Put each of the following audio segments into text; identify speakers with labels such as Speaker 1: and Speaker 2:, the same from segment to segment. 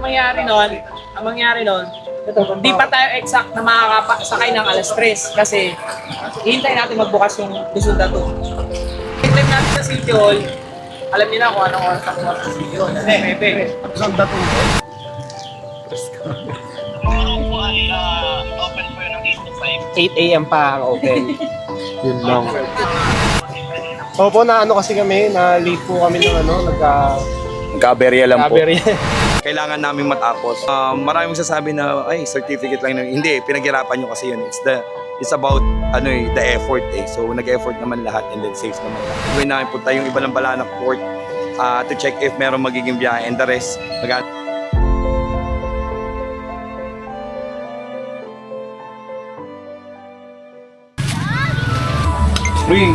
Speaker 1: mangyari nun, di pa tayo exact na makakasakay ng alas 3 kasi hihintay natin magbukas yung Luzon Dato. Hintay natin sa City Hall, alam niyo na kung anong oras ang bukas sa City Hall. Bebe.
Speaker 2: Luzon Dato.
Speaker 1: Open po yun ng 8 to 5. 8 a.m. pa ang open.
Speaker 2: Yun lang. Opo, na ano kasi kami, na late po kami ng
Speaker 3: Nagka-aberya lang po.
Speaker 1: Sabi
Speaker 3: Kailangan namin matapos. Maraming magsasabi na, ay, certificate lang. Hindi, pinaghirapan nyo kasi yun. It's about the effort eh. So, nag-effort naman lahat and then safe naman lahat. Gawin namin punta yung iba ng Balanak Port to check if meron magiging biyahe and the rest, Ring!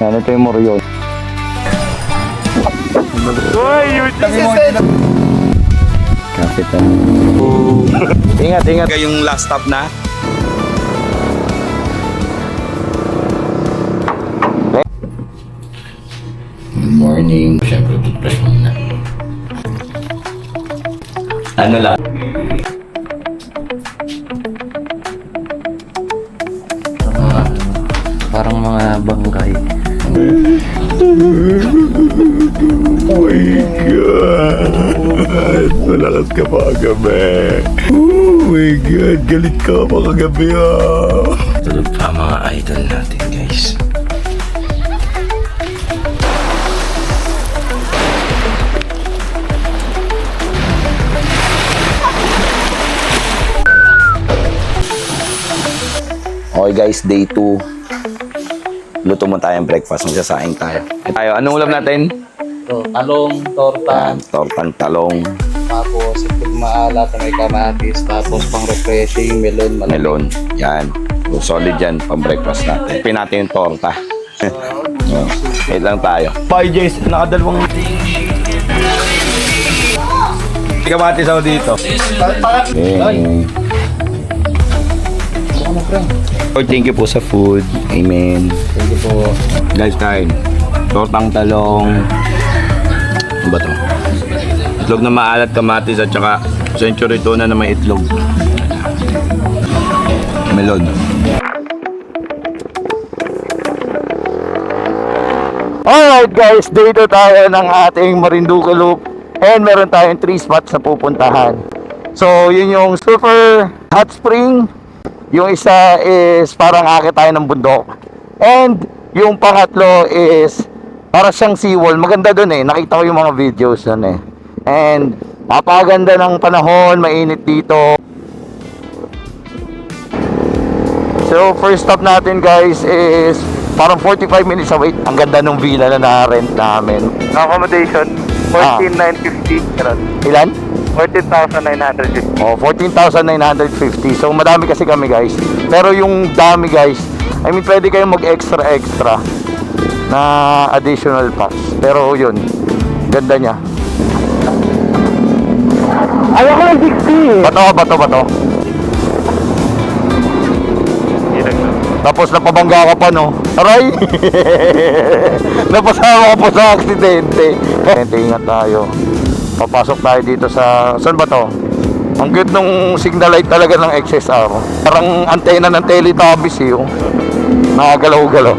Speaker 3: Ano ito yung Morion? Kapitan. Ingat. Yung last stop na. Good morning. Siyempre, toothbrush muna. Ano lang?
Speaker 4: Parang mga bangkay.
Speaker 3: Oh my God! Malakas ka pa kagabi. Oh my God! Galit ka pa kagabi
Speaker 4: Tulog pa mga idol natin, guys.
Speaker 3: Okay guys, day 2. Luto mo tayong breakfast. Magsasaing tayo. Anong ulam natin?
Speaker 4: So, talong, torta,
Speaker 3: Tortang talong,
Speaker 4: tapos itlog maalat na may kamatis, tapos pang refreshing, melon,
Speaker 3: melon. Yan. So, solid yan pang breakfast natin. Pin natin yung torta. Wait lang tayo. Bye Jace, nakadalawang kamatis ako dito. Lord, thank you po sa food. Amen.
Speaker 4: Thank you po.
Speaker 3: Guys, kain. Tortang talong. Ano ba ito? Itlog na maalat, kamatis at saka century tuna na may itlog. Melon. Alright guys, dito tayo ng ating Marinduque Loop. And meron tayong 3 spots na pupuntahan. So, yun yung Super Hot Spring. Yung isa is parang akit tayo ng bundok. And yung pangatlo is para siyang seawall. Maganda dun eh. Nakita ko yung mga videos dun eh. And napakaganda ng panahon. Mainit dito. So first stop natin guys is parang 45 minutes away. Ang ganda ng villa na na-rent namin.
Speaker 2: Accommodation, 14,950.
Speaker 3: Ilan?
Speaker 2: 14,950.
Speaker 3: Oh, 14,950. So madami kasi kami guys. Pero yung dami guys, I mean pwede kayong mag-extra na additional pass. Pero yun, ganda niya. Ayaw ko ng 60. Bato. Tapos napabangga ka pa no. Aray! Napasama ka pa sa aksidente. Ingat tayo. Papasok tayo dito sa... Saan ba to? Ang cute nung signal light talaga ng XSR. Parang antena ng Teletubbies eh. Nakagalaw-galaw.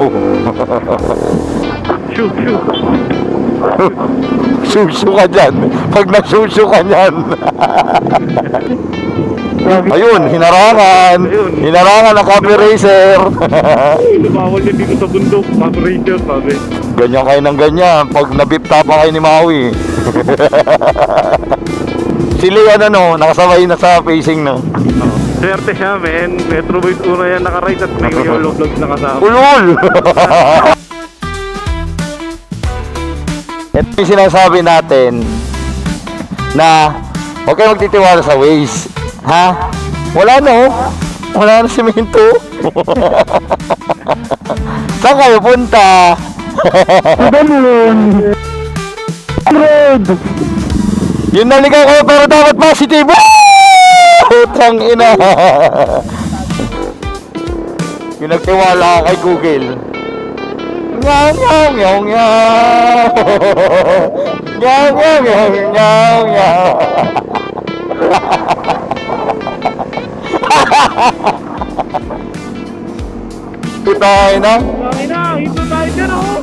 Speaker 3: Shoo ka dyan. Pag na-shoo ka dyan. Ayun, hinarangan. Hinarangan ng copy racer.
Speaker 2: Lumawal niya dito sa bundok. Operator, sabi.
Speaker 3: Ganyan kayo ng ganyan. Pag nabip tapa kayo ni Maui. Si Leon nakasabay na sa facing no.
Speaker 2: Swerte siya, men. Metro Boys una yan nakaride at may YOLO vlogs na kasama.
Speaker 3: Ulul! Ito yung sinasabi natin na huwag kayo magtitiwala sa Waze. Ha? Wala na simento. Saan kayo punta? Ganun. Road. Yun naligaw kayo pero dapat positive. Utang ina. Yung nagtiwala kay Google. Nyaw, nyaw, nyaw, nyaw. Nyaw, nyaw, nyaw, nyaw, nyaw. Ito tayo na.
Speaker 2: Ito tayo dyan, oh.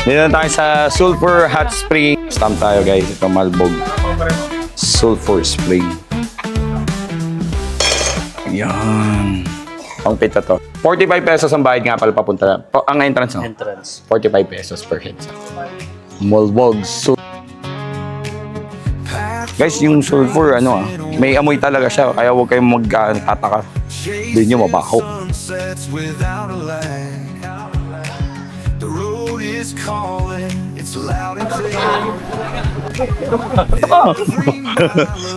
Speaker 3: Dito na tayo sa Sulphur Hot Spring. Stamp tayo guys. Ito Malbog. Sulphur Spring. Yan. Ang pita to. 45 pesos ang bayad nga pala papunta. Ang entrance no?
Speaker 4: Entrance.
Speaker 3: 45 pesos per head. Malbog. Guys, yung sulfur, may amoy talaga siya. Kaya huwag kayong magtataka. Doon nyo mabaho.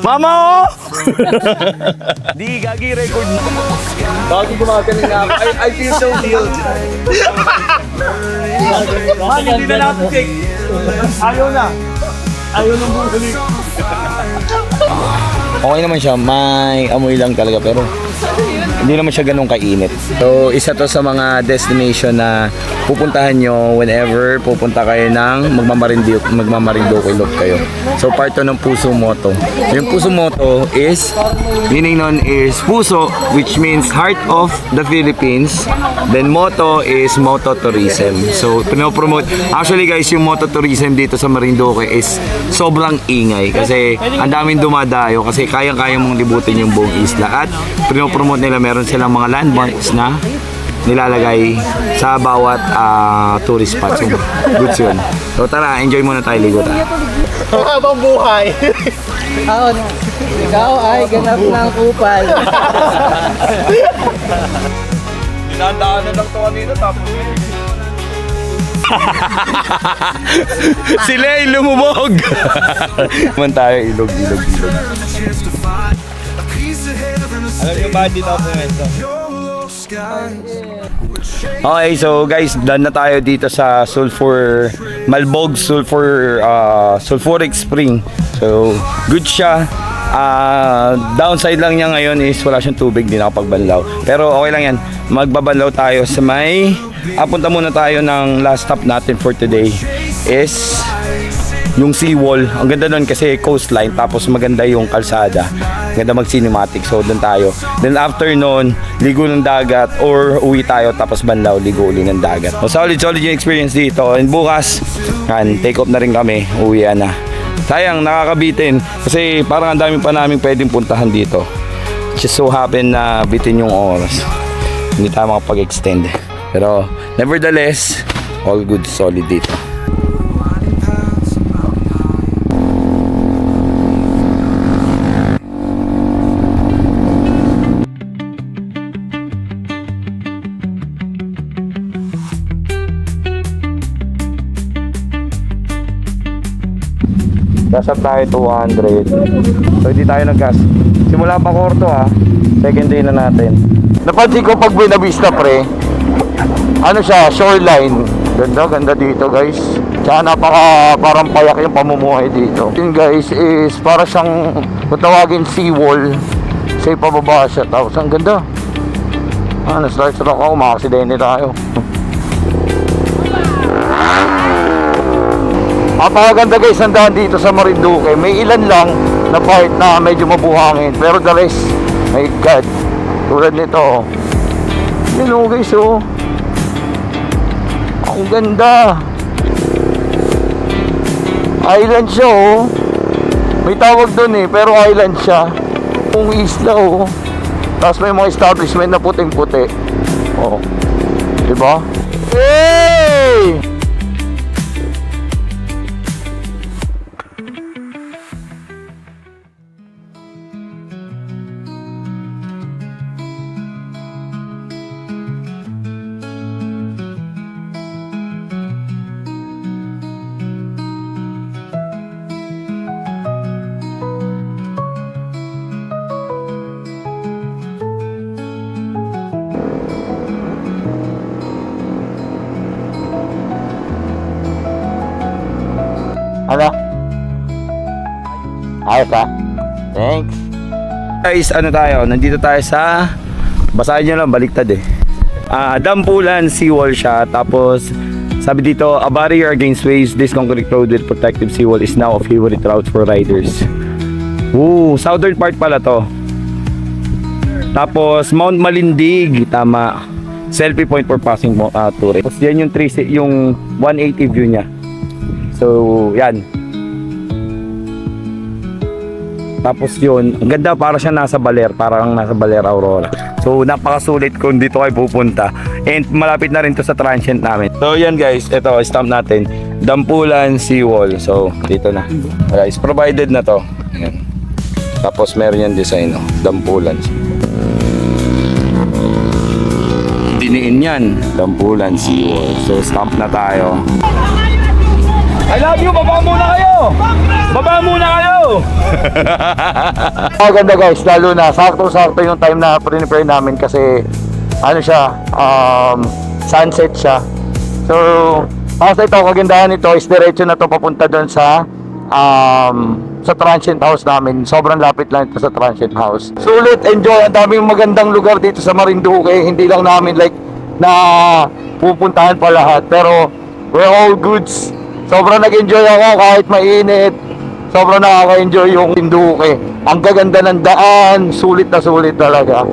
Speaker 3: Mama, oh! Di, gagi, record mo.
Speaker 1: Bago gumagaling na ako, I feel so healed. Man, hindi na natin check. Ayaw na. Ayaw nang bumalik.
Speaker 3: Okay naman siya, may amoy lang talaga pero hindi naman siya ganun kainit. So, isa to sa mga destination na pupuntahan nyo whenever pupunta kayo ng Magmamarinduque Loop kayo. So, part to ng Puso Moto. Yung Puso Moto is, meaning nun is Puso, which means heart of the Philippines. Then Moto is Moto Tourism. So, pinopromote. Actually guys, yung Moto Tourism dito sa Marinduque is sobrang ingay kasi ang daming dumadayo kasi kayang-kaya mong libutin yung buong isla at pinopromote nila, meron silang mga landmarks na nilalagay sa bawat tourist spot. So, goods yun. So tara, enjoy muna tayo, ligo tayo.
Speaker 2: Ang habang buhay.
Speaker 1: Ikaw ay ganap ng kupal.
Speaker 2: Dinadaanan lang to kanina tapos
Speaker 3: Sila ay lumubog! Man tayo, ilog.
Speaker 2: alam niyo ba dito ako pumesto?
Speaker 3: Okay, so guys, done na tayo dito sa Malbog Sulphuric Spring. So, good siya. Downside lang niya ngayon is wala siyang tubig, di nakapagbanlaw. Pero okay lang yan. Magbabanlaw tayo sa punta muna tayo ng last stop natin for today is yung seawall. Ang ganda nun kasi coastline tapos maganda yung kalsada. Ganda mag-cinematic. So, doon tayo. Then after nun, ligo ng dagat or uwi tayo tapos banlaw, ligo uli ng dagat. So, solid yung experience dito. And bukas, take off na rin kami. Uwian na. Sayang, nakakabitin. Kasi parang ang dami pa namin pwedeng puntahan dito. Just so happen na bitin yung oras. Hindi tayo makapag-extend. Pero, nevertheless, all good, solid dito. Gas up tayo 200. So hindi tayo nag-gas. Simula pa korto ha. Second day na natin. Napansin ko pag Buena Vista pre, ano siya, shoreline. Ganda dito guys. Tsaka parang payak yung pamumuhay dito. Yun guys is para siyang kung tawagin seawall. Say pababa siya. Tapos ang ganda. Na-start ako, makaaksidente tayo. Napakaganda guys ang daan dito sa Marinduque. May ilan lang na part na medyo mabuhangin. Pero the rest, my God. Tulad nito. Yun o guys o. Ang ganda. Island siya o. May tawag dun eh. Pero island siya. Kung isla o. Tapos may mga establishment na puting-puti. O. Diba? Hey! Ano? Ayos ha? Thanks. Guys, ano tayo? Nandito tayo sa... Basahin nyo lang, baliktad eh. Dampulan seawall siya. Tapos, sabi dito, a barrier against waves, this concrete road with protective seawall is now a favorite route for riders. Woo, southern part pala to. Tapos, Mount Malindig, tama. Selfie point for passing tourists. Tapos, yan yung 180 view niya. So, yan. Tapos yun, ang ganda, para siya nasa Baler, parang nasa Baler Aurora. So napakasulit kung dito kayo pupunta. And malapit na rin to sa transient namin. So yan guys, ito stamp natin, Dampulan Seawall. So dito na. Guys, provided na to. Ayan. Tapos meron yung design, no? Dampulan. Diniin yan, Dampulan Seawall. So stamp na tayo. I love you! Baba muna kayo! Baba muna kayo! Maganda guys, lalo na sakto-sakto yung time na prepare namin kasi ano siya, sunset siya. So, basta ito, kagandahan nito is diretso na to papunta doon sa transient house namin. Sobrang lapit lang ito sa transient house. Sulit, enjoy. Ang daming magandang lugar dito sa Marinduque. Hindi lang namin like na pupuntahan pa lahat. Pero we're all goods. Sobrang nag-enjoy ako kahit mainit. Sobrang nakaka-enjoy yung Marinduque. Ang gaganda ng daan, sulit na sulit talaga.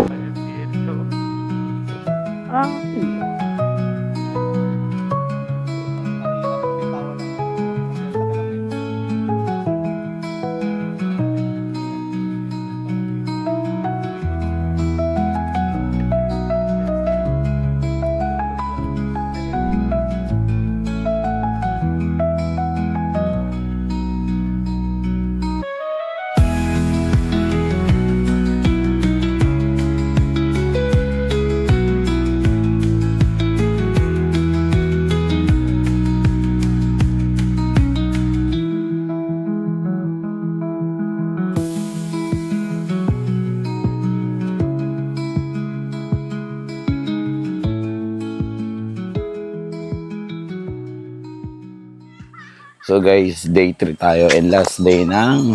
Speaker 3: So guys, day 3 tayo and last day ng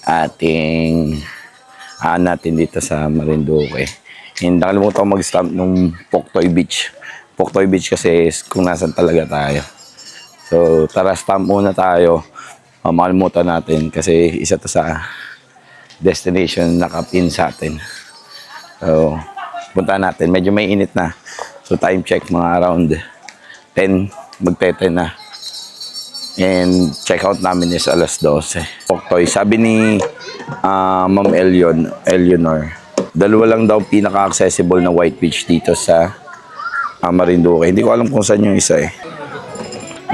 Speaker 3: ating natin dito sa Marinduque. And nakalimutan ko mag-stamp nung Poktoy Beach. Poktoy Beach kasi kung nasan talaga tayo. So tara, stamp muna tayo. Makalimutan natin kasi isa to sa destination na nakapin sa atin. So punta natin. Medyo may init na. So time check mga around 10, magte-10 na. And check out namin is alas 12. Poktoy, sabi ni Ma'am Eleanor, dalawa lang daw pinaka-accessible na white beach dito sa Marinduque. Hindi ko alam kung saan yung isa eh.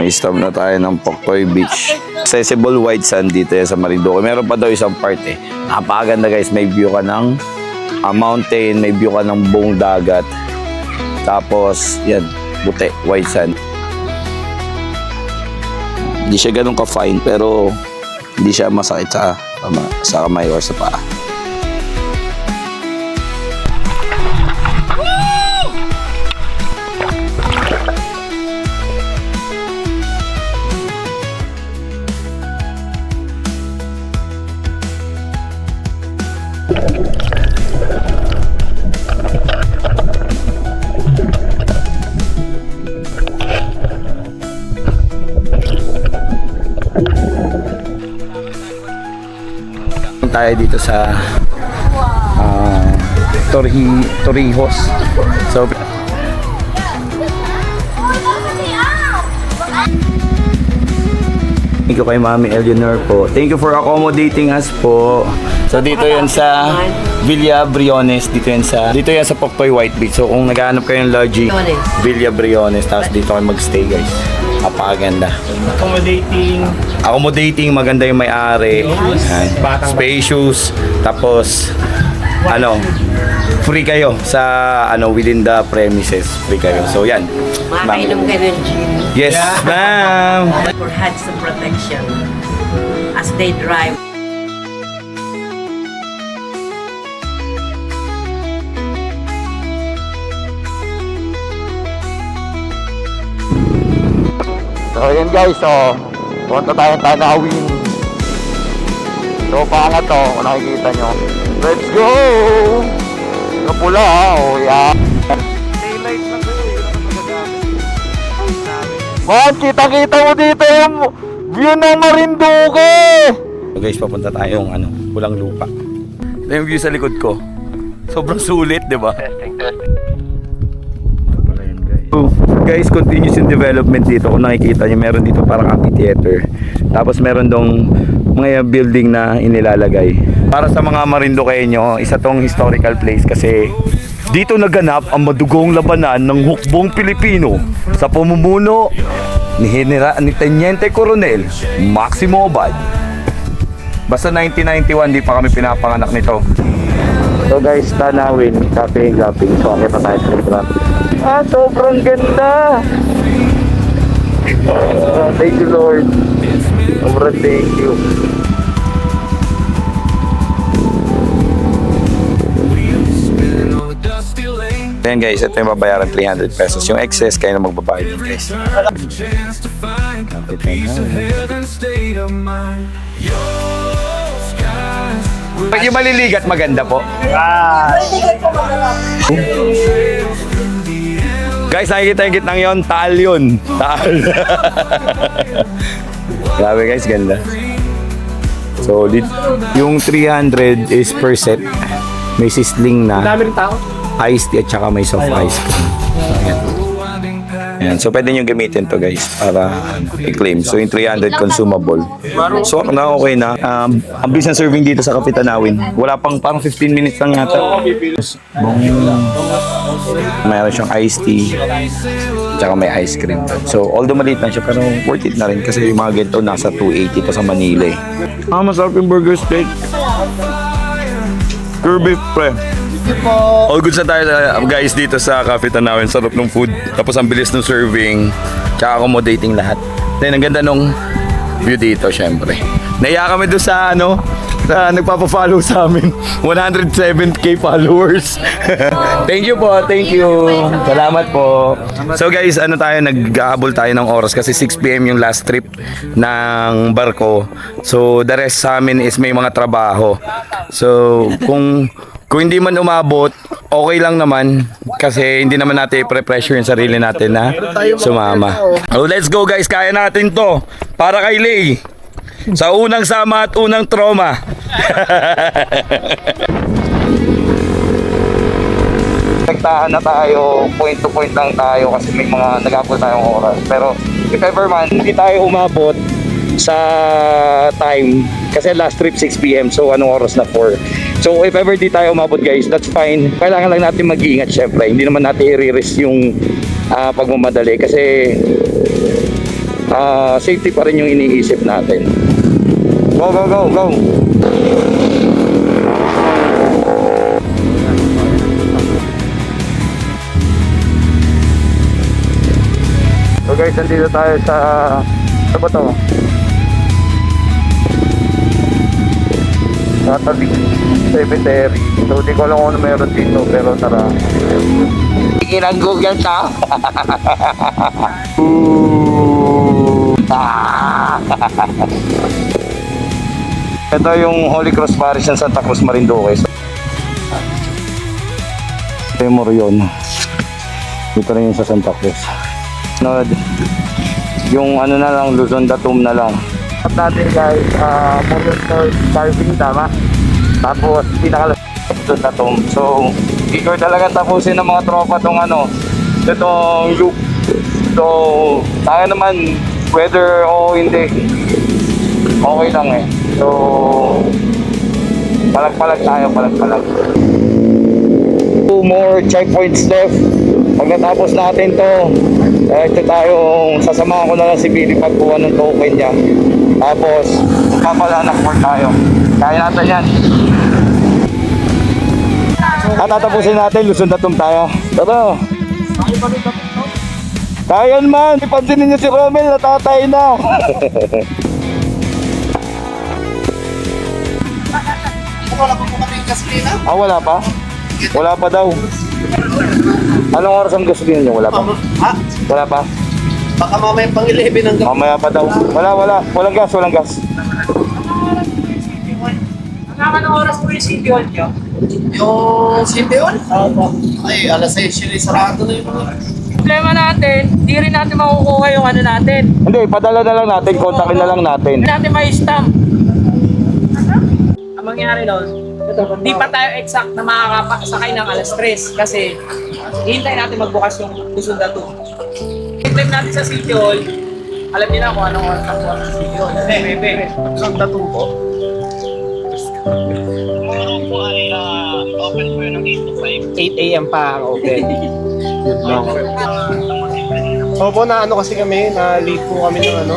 Speaker 3: May stop na tayo ng Poktoy Beach. Accessible white sand dito sa Marinduque. Meron pa daw isang part eh. Napakaganda guys, may view ka ng mountain, may view ka ng buong dagat. Tapos yan, buti, white sand. Hindi siya ganun ka-fine pero hindi siya masakit sa kamay or sa paa. Tayo dito sa Torrijos. So thank you kay Mami Eleanor po. Thank you for accommodating us po. So dito yan sa Villa Briones, dito yan sa Poktoy White Beach. So kung naghahanap kayo ng lodging, Villa Briones, tapos dito kayo magstay guys. Napakaganda. Accommodating, maganda yung may-ari. Spacious, tapos free kayo sa within the premises, free kayo. So yan.
Speaker 5: Makainom ka ng gin.
Speaker 3: Yes, ma'am.
Speaker 5: For Hudson protection as they drive.
Speaker 3: So yan guys, so Punta tayong Tanawin. So, pangat to, kung nakikita nyo. Let's go! Yung pula, oh, yeah.
Speaker 2: Daylight lang kayo, yun ang magagamit.
Speaker 3: Man, kita-kita mo dito yung view ng Marinduque! So guys, papunta tayong Pulang Lupa. Ito yung view sa likod ko. Sobrang sulit, di ba? So, guys, continuous yung development dito. Kung nakikita nyo, meron dito parang amphitheater. Tapos meron dong mga building na inilalagay. Para sa mga Marinduqueño, isa tong historical place kasi dito naganap ang madugong labanan ng hukbong Pilipino sa pamumuno ni Teniente Coronel Maximo Abad. Basta 1991, di pa kami pinapanganak nito. So guys, Tanawin, cafe gapping. So akit pa tayo sa restaurant. Sobrang ganda! Thank you, Lord. Sobrang thank you. Ayan guys, ito yung babayaran 300 pesos. Yung excess, kayo na magbabayad din guys. Yung maliligat maganda po. Guys, nakikita yung gitnang yun, Taal yun. Taal. Grabe guys, ganda. So, yung 300 is per set. May sizzling na
Speaker 1: Dami rin tao.
Speaker 3: iced tea at saka may soft ice cream. Ayan. Ayan. So, pwede nyo gamitin to guys para i-claim. So, yung 300 consumable. So, na okay na. Ang bilis ng serving dito sa Kapitanawin. Wala pang parang 15 minutes lang yata. Mayroon siyang iced tea at saka may ice cream. So, although maliit lang siya, pero worth it na rin kasi yung mga ganito nasa 280 pa sa Manila eh. Masarap yung burger steak. Kirby pre. All goods na tayo guys dito sa Cafe Tanawin. Sarap ng food. Tapos ang bilis ng serving. Tsaka accommodating lahat. Then ang ganda nung view dito syempre. Naiya kami doon sa sa nagpapafollow sa amin. 107k followers. Thank you po. Thank you. Salamat po. So guys, tayo nag-aabol tayo ng oras kasi 6 PM yung last trip ng barko. So the rest sa amin is may mga trabaho. So kung hindi man umabot, okay lang naman kasi hindi naman natin i-pressure yung sarili natin na sumama. Oh, let's go guys, kaya natin to. Para kay Lay. Sa unang sama at unang trauma. Nagtahan na tayo, point to point lang tayo kasi may mga nag-abot tayong oras. Pero if ever man, hindi tayo umabot sa time kasi last trip 6 PM, so anong oras na 4. So if ever di tayo umabot guys, that's fine. Kailangan lang natin mag-iingat syempre. Hindi naman natin i-risk yung pagmamadali kasi safety pa rin yung iniisip natin. Go, go, go, go! So guys, nandito tayo sa ba to? Catholic Cemetery. So di ko alam kung ano meron dito, pero tara. Tingin Google ka. Ito yung Holy Cross Parish ng Santa Cruz, Marinduque. Ito yung Morion. Dito rin yung sa Santa Cruz. Yung na lang, Luzon Datum na lang. At natin guys, Morion carving, tama? Tapos pinakalas Luzon Datum. So, dito talaga tapusin ng mga tropa itong loop. So, tayo naman, whether o hindi, okay lang eh. So, palag-palag tayo, palag-palag. 2 more checkpoints left. Pag natapos natin to, ito tayong sasamahan ko na lang si Billy pagkuha ng token niya. Tapos, papalanak for tayo. Kaya natin yan. At tatapusin natin, Luzon Datum tayo. Tara! Kaya man, ipansinin niyo si Romel, natatay na.
Speaker 2: Wala pa po kami gasolina?
Speaker 3: Wala pa? Wala pa daw. Anong oras ang gasolina niyo? Wala pa?
Speaker 2: Ha?
Speaker 3: Wala pa?
Speaker 2: Baka mamaya pang 11 ang gabi.
Speaker 3: Mamaya pa daw. Walang gas.
Speaker 1: Hanggang anong oras po yung City Hall nyo?
Speaker 2: Yung City Hall? Ay, alas 6 yun, sarado na yung mga.
Speaker 1: Problema natin, di rin natin makukuha yung ano natin.
Speaker 3: Hindi, padala na lang natin, kontakin na lang natin.
Speaker 1: Hindi natin may stamp. Ang mangyari nun, di pa tayo exact na makakasakay ng alas 3 kasi hihintayin natin magbukas yung Luzon Dato. I-claim natin sa City Hall, alam niyo na kung anong oras ang bukas sa City Hall. Bebe.
Speaker 2: Luzon Dato po. 8 a.m. pa ang open. Good lang. Opo, na ano kasi kami, na late po kami ng ano,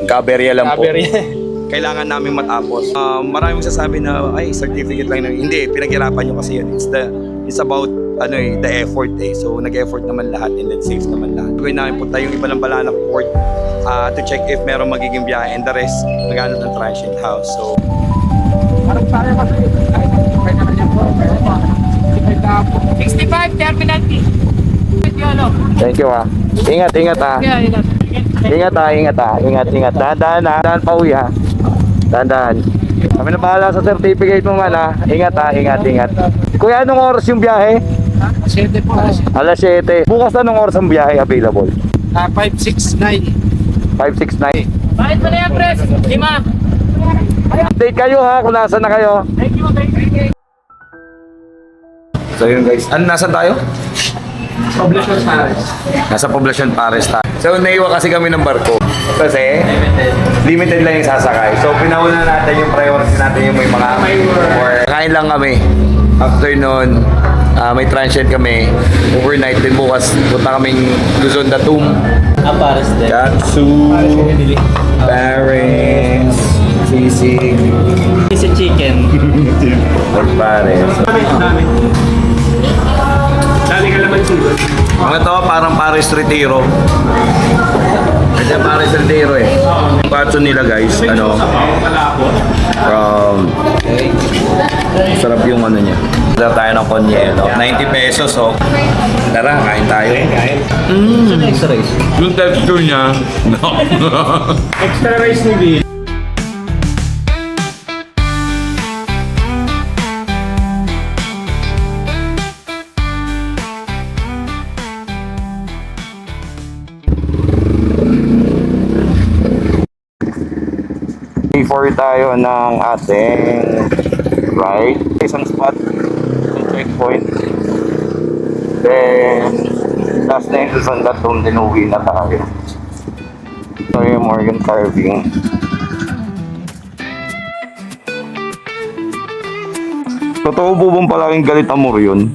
Speaker 3: Kaberya lang po.
Speaker 2: nagka-cover.
Speaker 6: Kailangan namin matapos. Maraming magsasabi na, ay, certificate lang. Hindi, pinaghirapan nyo kasi yun. It's about the effort eh. So, nag-effort naman lahat and let's save naman lahat. Gawin namin punta yung iba ng Balanak Port to check if meron magiging biyahe and the rest, maghanap ng transient house. So,
Speaker 1: Parang tayo kasi, kahit na naman po, 65 terminal T.
Speaker 3: Thank you ha. Ingat ha. Ingat. Dahan pa uwi ha. Dahan. Kami na bahala sa certificate mo man ha. Ingat. Kuya, anong oras yung biyahe?
Speaker 2: 7 po.
Speaker 3: Alas 7. Bukas anong oras ang biyahe available?
Speaker 2: 569.
Speaker 3: 569.
Speaker 1: Bakit mo na yan, Pres? 5.
Speaker 3: Update kayo ha kung nasa na kayo.
Speaker 1: Thank you.
Speaker 6: so yun guys. Nasaan tayo?
Speaker 2: Poblacion Paris.
Speaker 6: Nasa Poblacion Paris tayo. So, naiwa kasi kami ng barko. Kasi, limited lang yung sasakay. So, pinauna natin yung priority natin yung may mga or kain lang kami. After nun, may transient kami. Overnight din bukas. Punta kaming Luzon Datum.
Speaker 5: Paris din.
Speaker 6: Katsu. Paris. Sisig.
Speaker 5: Piece chicken.
Speaker 6: Or Paris. Mga to, parang Paris Retiro. Kasi Paris Retiro eh. Yung patso nila guys, sarap yung ano niya. Tara tayo ng konyelo. 90 pesos oh. Tara, kain tayo. Yung texture niya, no.
Speaker 2: Extra rice ni Bill.
Speaker 3: Before tayo ng ating ride, isang spot, yung checkpoint. Then, last na yung Luzon Datum, din uwi na tayo. Ito yung Morgan Carving. Totoo po bang palaging galit ang Morion?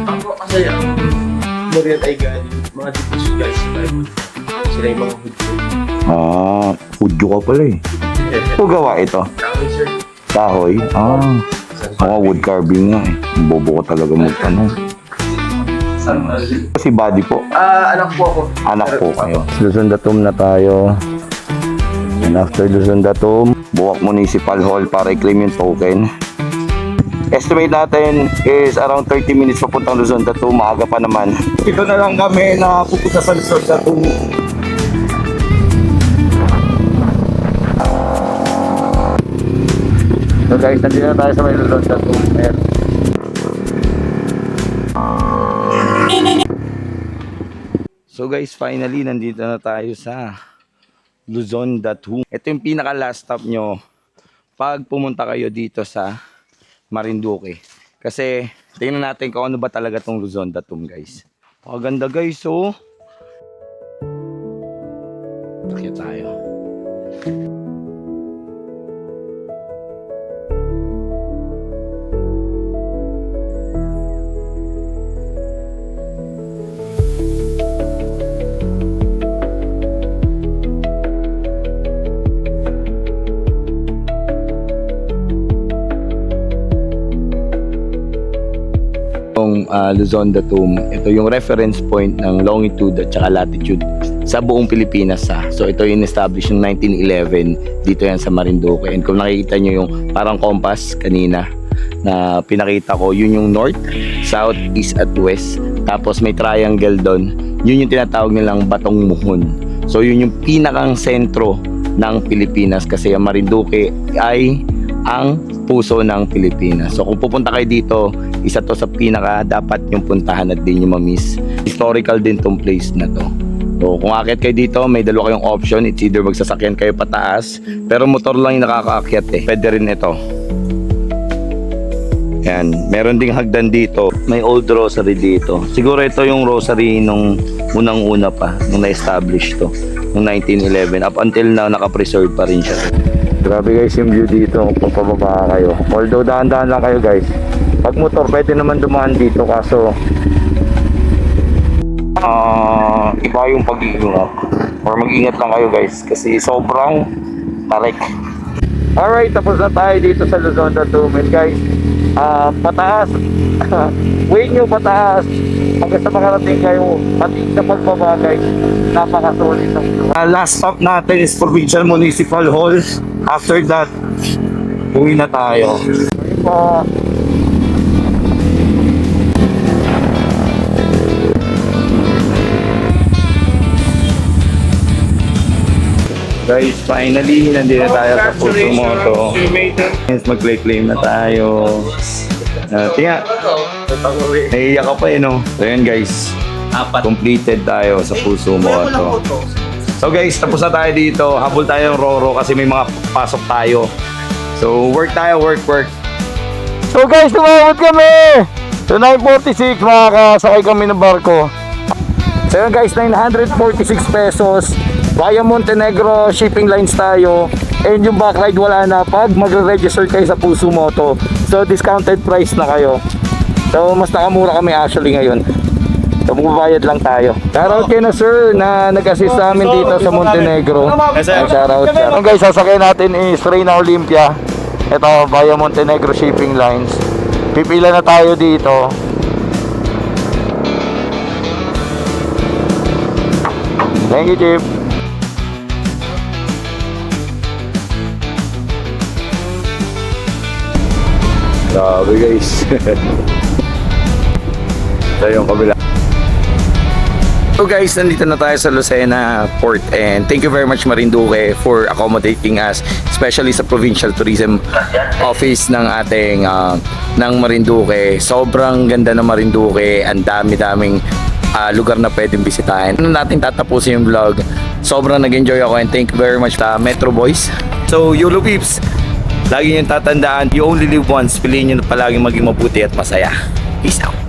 Speaker 2: Ako kasi ang Morion ay galing mga dipos guys. Sila yung mga hudyo.
Speaker 3: Hudyo ka pala eh. Ito gawa ito? Kahoy? Mga wood carving nga eh. Bobo ko talaga magtanong. Si Buddy po.
Speaker 2: Anak po ako.
Speaker 3: Anak po kayo. Luzon Datum na tayo. And after Luzon Datum, Buwak Municipal Hall para i-claim yung token. Estimate natin is around 30 minutes papuntang Luzon Datum. Maaga pa naman. Ito na lang kami na pupunta sa Luzon Datum. So guys, nandito na tayo sa may Luzon Datum. So guys, finally nandito na tayo sa Luzon Datum. Ito yung pinaka last stop nyo pag pumunta kayo dito sa Marinduque. Kasi tingnan natin kung ano ba talaga tong Luzon Datum guys. Paganda guys oh. Kaya tayo. Luzon Datum, ito yung reference point ng longitude at saka latitude sa buong Pilipinas ha. So ito yung establish yung 1911 dito yan sa Marinduque. And kung nakikita nyo yung parang compass kanina na pinakita ko, yun yung north, south, east at west. tapos may triangle doon. Yun yung tinatawag nilang Batong Muhon. So yun yung pinakang sentro ng Pilipinas kasi ang Marinduque ay ang puso ng Pilipinas. So kung pupunta kayo dito, isa to sa pinaka dapat yung puntahan at din yung ma-miss. Historical din tong place na to. So kung akit kayo dito, may dalawa kayong option. It's either magsasakyan kayo pataas, pero motor lang yung nakakaakyat eh. Pwede rin ito. Yan, meron ding hagdan dito. May old rosary dito. Siguro ito yung rosary nung unang-una pa, nung na-establish to, nung 1911. Up until now, naka-preserve pa rin siya. Grabe guys yung view dito kung pababa kayo. Although dahan-dahan lang kayo guys. Pag motor, pwede naman dumaan dito kaso iba yung pag-iingat. Or mag-ingat lang kayo guys kasi sobrang tarik. Alright, tapos na tayo dito sa Luzon na Tumen guys. Pataas. Way nyo pataas. Hanggang sa makarating kayo pati sa pagbaba guys. Napakasulit ng view. Last stop natin is Provincial Municipal Hall. After that, uwi na tayo. Guys, finally, nandito na tayo sa Pusumoto. Yes, mag-claim na tayo. Tinga, naiiyak ka pa eh, no? So yun guys, completed tayo sa Pusumoto. So guys, tapos na tayo dito. Habol tayo ng Roro kasi may mga pasok tayo. So work tayo, work. So guys, tumawag kami! So 9:46, makakasakay kami ng barko. So yun guys, 946 pesos. Via Montenegro shipping lines tayo. And yung backride wala na pag magre-register kayo sa Pusumoto. So discounted price na kayo. So mas nakamura kami actually ngayon. So magbabayad lang tayo. Shoutout kayo na sir na nag-assist sa amin dito sa Montenegro. Shoutout. Yung guys, sasakyan natin is Reina Olympia. Ito via Montenegro shipping lines. Pipila na tayo dito. Thank you, Chief. Grabe guys. Ito yung kabila. So guys, nandito na tayo sa Lucena Port and thank you very much Marinduque for accommodating us, especially sa Provincial Tourism Office ng ating ng Marinduque. Sobrang ganda ng Marinduque, ang dami-daming lugar na pwedeng bisitahin. Ano natin tatapusin yung vlog. Sobrang nag-enjoy ako and thank you very much Metro Boys. So YOLO peeps, lagi niyong tatandaan, you only live once. Piliin niyo na palaging maging mabuti at masaya. Peace out.